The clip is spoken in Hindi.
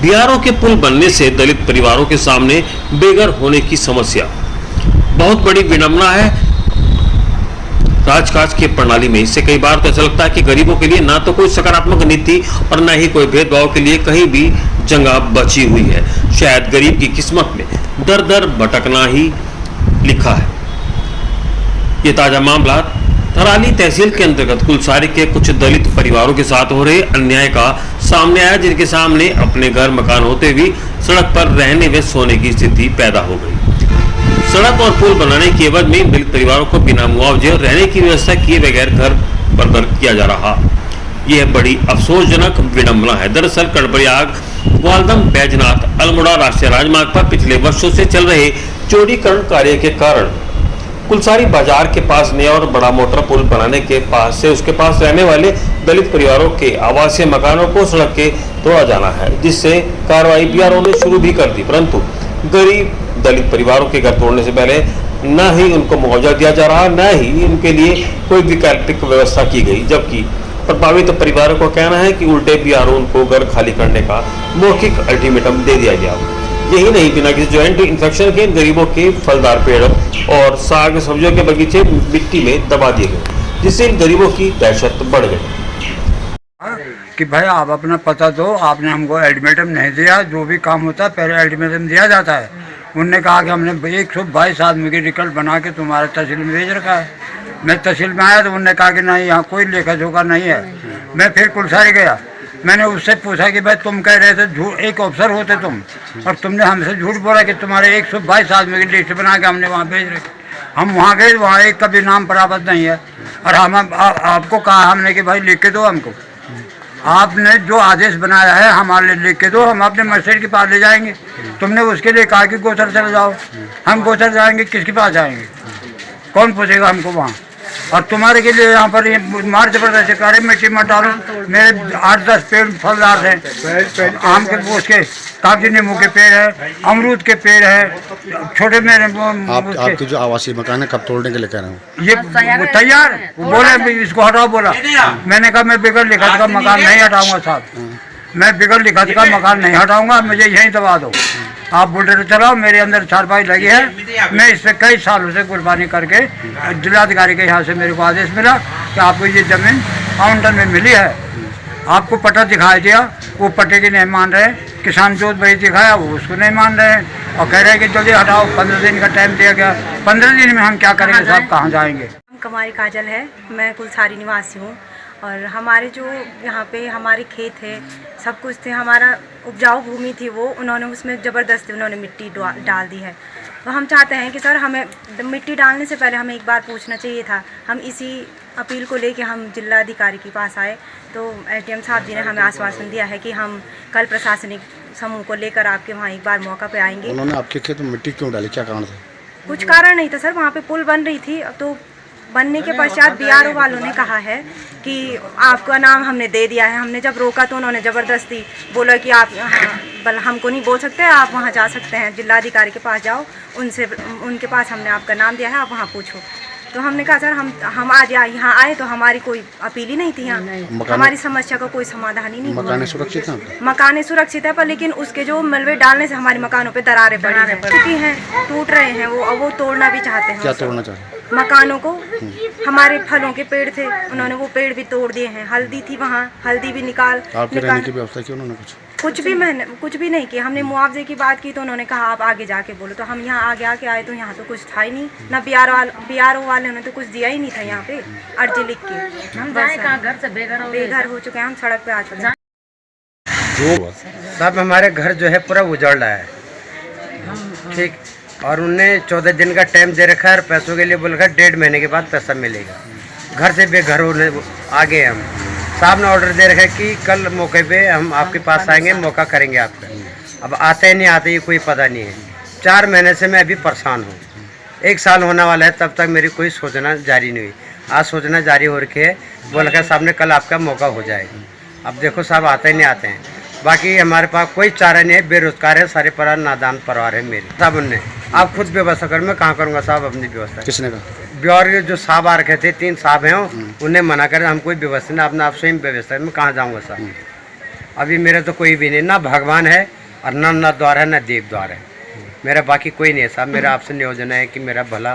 बीआरओ के पुल बनने से दलित परिवारों के सामने बेघर होने की समस्या बहुत बड़ी विडंबना है राजकाज की प्रणाली में। इससे कई बार तो ऐसा लगता है कि गरीबों के लिए ना तो कोई सकारात्मक नीति और न ही कोई भेदभाव के लिए कहीं भी जगह बची हुई है। शायद गरीब की किस्मत में दर दर भटकना ही लिखा है। ये ताजा मामला थराली तहसील के अंतर्गत कुलसारी के कुछ दलित परिवारों के साथ हो रहे अन्याय का सामने आया, जिनके सामने अपने घर मकान होते हुए सड़क पर रहने व सोने की स्थिति पैदा हो गई। सड़क और पुल बनाने की एवज में दलित परिवारों को बिना मुआवजे और रहने की व्यवस्था किए बगैर घर बर्बाद किया जा रहा। यह बड़ी अफसोसजनक विडंबना है। दरअसल कड़बड़ियाग ग्वालदम बैजनाथ अल्मोड़ा राष्ट्रीय राजमार्ग पर पिछले वर्षों से चल रहे चौड़ीकरण कार्य के कारण कुलसारी बाजार के पास नया और बड़ा मोटर पुल बनाने के पास से उसके पास रहने वाले दलित परिवारों के आवासीय मकानों को सड़क के तोड़ा जाना है, जिससे कार्रवाई बीआरओ ने शुरू भी कर दी, परंतु गरीब दलित परिवारों के घर तोड़ने से पहले न ही उनको मुआवजा दिया जा रहा, न ही उनके लिए कोई वैकल्पिक व्यवस्था की गई। जबकि प्रभावित परिवारों को कहना है कि उल्टे बीआरओ उनको घर खाली करने का मौखिक अल्टीमेटम दे दिया गया। यही नहीं, बिना किसी ज्वाइंट इंफेक्शन के गरीबों के फलदार पेड़ और साग सब्जियों के बगीचे मिट्टी में दबा दिए गए, जिससे इन गरीबों की दहशत बढ़ गई कि भाई आप अपना पता दो, आपने हमको अल्टीमेटम नहीं दिया। जो भी काम होता है पहले अल्टीमेटम दिया जाता है। उनने कहा कि हमने 122 आदमी की रिकल्ट बना के तुम्हारे तहसील में भेज रखा है। मैं तहसील में आया तो उन्होंने कहा कि नहीं, यहाँ कोई लेखा जोखा नहीं है। मैं फिर कुलसारी गया, मैंने उससे पूछा कि भाई तुम कह रहे थे झूठ, एक अफसर होते तुम, और तुमने हमसे झूठ बोला कि तुम्हारे 122 आदमी की लिस्ट बना के हमने वहाँ भेज रखे। हम वहाँ गए, वहाँ एक का भी नाम बराबर नहीं है। और हम आपको कहा हमने कि भाई लिख के दो हमको, आपने जो आदेश बनाया है हमारे लिए लिख के दो, हम अपने मजिस्ट्रेट के पास ले जाएंगे। तुमने उसके लिए कहा कि गोचर चले जाओ। हम गोचर जाएंगे, किसके पास जाएंगे? कौन पूछेगा हमको वहाँ? और तुम्हारे के लिए यहाँ पर ये मार जबरदस्ती करे, मिट्टी मत डालो। मेरे 8-10 पेड़ फलदार हैं, आम के उसके कागजी नींबू के पेड़ है, अमरूद के पेड़ है, छोटे मेरे आपके जो आवासीय मकान है कब तोड़ने के लिए कह रहे हो? ये तैयार बोले इसको हटाओ, बोला। मैंने कहा मैं बिगड़ लिखा का मकान नहीं हटाऊंगा साहब, मैं बिगड़ लिखा का मकान नहीं हटाऊंगा, मुझे यहीं दबा दो। आप बुलडोजर चलाओ, मेरे अंदर चारपाई लगी है। मैं इस पर कई सालों से कुर्बानी करके जिलाधिकारी के यहाँ से मेरे को आदेश मिला कि आपको ये ज़मीन काउंटर में मिली है, आपको पट्टा दिखाई दिया, वो पट्टे की नहीं मान रहे। किसान जोत भाई दिखाया, वो उसको नहीं मान रहे हैं और कह रहे हैं कि जल्दी हटाओ। 15 दिन का टाइम दिया गया, 15 दिन में हम क्या करेंगे साहब, कहाँ जाएंगे? कुमारी काजल है, मैं कुलसारी निवासी हूँ। और हमारे जो यहाँ पे हमारे खेत है, सब कुछ थे, हमारा उपजाऊ भूमि थी, वो उन्होंने उसमें ज़बरदस्ती उन्होंने मिट्टी डाल दी है। तो हम चाहते हैं कि सर हमें मिट्टी डालने से पहले हमें एक बार पूछना चाहिए था। हम इसी अपील को लेके हम जिलाधिकारी के पास आए, तो एसडीएम साहब जी ने हमें आश्वासन दिया है कि हम कल प्रशासनिक समूह को लेकर आपके वहाँ एक बार मौका पे आएंगे। उन्होंने आपके खेत में मिट्टी क्यों डाली, क्या कारण था? कुछ कारण नहीं था सर, वहाँ पे पुल बन रही थी, तो बनने के पश्चात बीआरओ वालों ने कहा है कि आपका नाम हमने दे दिया है। हमने जब रोका तो उन्होंने ज़बरदस्ती बोला कि आप हमको नहीं बोल सकते, आप वहाँ जा सकते हैं, जिलाधिकारी के पास जाओ, उनके पास हमने आपका नाम दिया है, आप वहाँ पूछो। तो हमने कहा सर हम आज यहाँ आए तो हमारी कोई अपील ही नहीं थी, यहाँ हमारी समस्या का कोई समाधान ही नहीं। मकान सुरक्षित है? मकान सुरक्षित है, पर लेकिन उसके जो मलबे डालने से हमारे मकानों पे दरारें पड़ी हैं, टूट रहे हैं, वो तोड़ना भी चाहते हैं। क्या तोड़ना चाहते हैं? मकानों को। हमारे फलों के पेड़ थे, उन्होंने वो पेड़ भी तोड़ दिए हैं। हल्दी थी वहाँ, हल्दी भी निकाल रहने की व्यवस्था की उन्होंने? कुछ भी नहीं किया। हमने मुआवजे की बात की तो उन्होंने कहा आप आगे जाके बोलो। तो हम यहाँ आगे आके आए तो यहाँ तो कुछ था ही नहीं, ना बीआरओ वाले ने तो कुछ दिया ही नहीं था यहाँ पे अर्जी लिख के। हम घर से बेघर हो चुके हैं, हम सड़क पे आ चुके हैं। साहब हमारे घर जो है पूरा उजड़ रहा है, ठीक, और उनने 14 दिन का टाइम दे रखा है और पैसों के लिए बोल रखा है 1.5 महीने के बाद पैसा मिलेगा। घर से बेघर होने आ गए हम। साहब ने ऑर्डर दे रखा है कि कल मौके पे हम आपके पास आएंगे, मौका करेंगे आपका। अब आते नहीं आते ये कोई पता नहीं है। 4 महीने से मैं अभी परेशान हूँ, 1 साल होने वाला है, तब तक मेरी कोई सूचना जारी नहीं हुई। आज सूचना जारी हो रखी है, बोल रखा है साहब ने कल आपका मौका हो जाएगा। अब देखो साहब आते ही नहीं आते हैं। बाकी हमारे पास कोई चारा नहीं है, बेरोजगार है, सारे परिवार नादान परिवार है मेरे। साहब उनने आप खुद व्यवस्था कर, मैं कहाँ करूँगा साहब अपनी व्यवस्था? किसने कहा? ब्यौर जो साहब आ रखे थे, 3 साहब हैं, उन्हें मना कर हम कोई व्यवस्था नहीं, अपना आप स्वयं व्यवस्था, मैं कहाँ जाऊँगा साहब? अभी मेरा तो कोई भी नहीं, ना भगवान है और ना द्वार है, ना देव द्वार है मेरा, बाकी कोई नहीं है साहब। मेरा आपसे निवेदन है कि मेरा भला